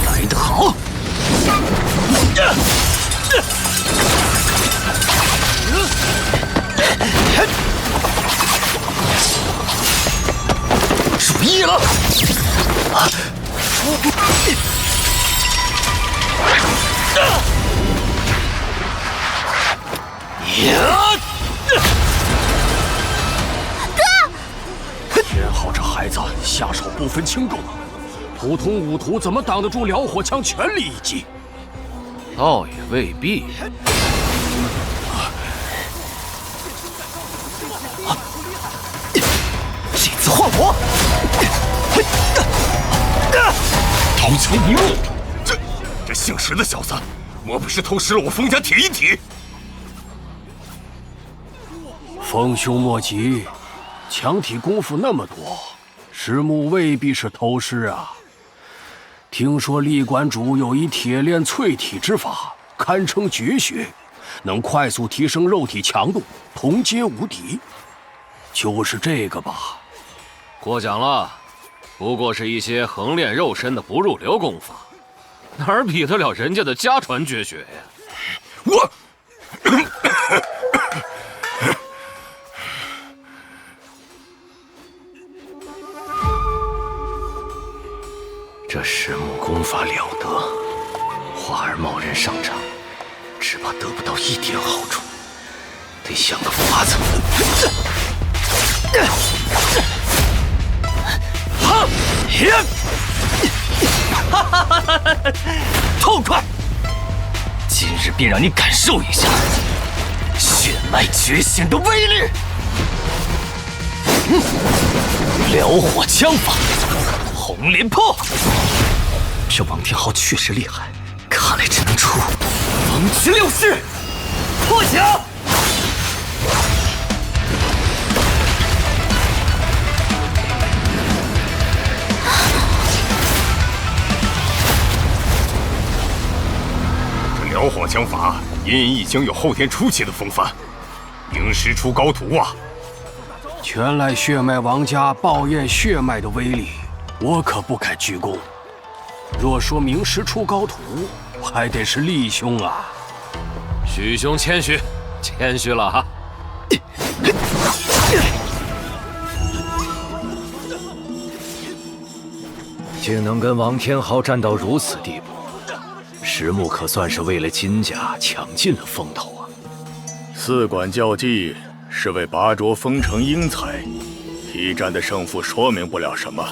来得好！注意了！天昊这孩子下手不分轻重，普通武徒怎么挡得住燎火枪全力一击？倒也未必。这次换我！刀枪不入。这姓石的小子，莫不是偷师了我封家铁一体？风兄莫急，强体功夫那么多，石木未必是偷师啊。听说厉馆主有一铁炼淬体之法，堪称绝学，能快速提升肉体强度，同阶无敌。就是这个吧？过奖了，不过是一些横练肉身的不入流功法，哪儿比得了人家的家传绝学呀？我。这石木功法了得，花儿贸然上场，只怕得不到一点好处，得想个法子。痛快！今日便让你感受一下血脉觉醒的威力。燎火枪法。红莲炮，这王天昊确实厉害，看来只能出风驰六式，破墙！这燎火枪法隐隐已经有后天初期的风范，名师出高徒啊！全赖血脉王家爆焰血脉的威力。我可不敢居功。若说名师出高徒，还得是厉兄啊。许兄谦虚，谦虚了哈。竟能跟王天昊战到如此地步，石木可算是为了金家抢尽了风头啊！四馆较技是为拔擢丰城英才，一战的胜负说明不了什么。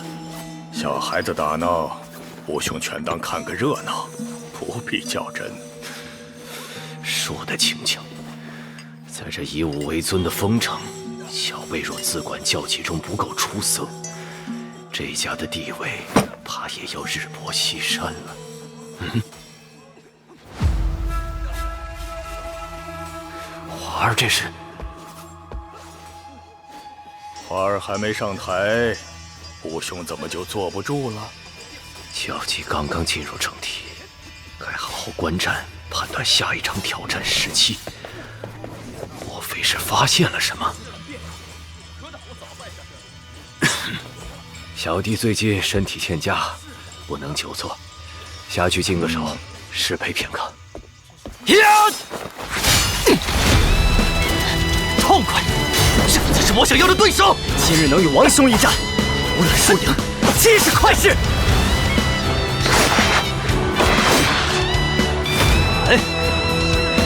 小孩子打闹，吾兄全当看个热闹，不必较真。说得轻巧，在这以武为尊的丰城，小辈若自管较技中不够出色，这家的地位怕也要日薄西山了。花儿这是？花儿还没上台，吾兄怎么就坐不住了？较技刚刚进入正题，该好好观战，判断下一场挑战时机。莫非是发现了什么？小弟最近身体欠佳，不能久坐，下去净个手，适陪片刻。痛快！这才是我想要的对手。今日能与王兄一战，无论输赢，皆是快事。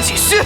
继续！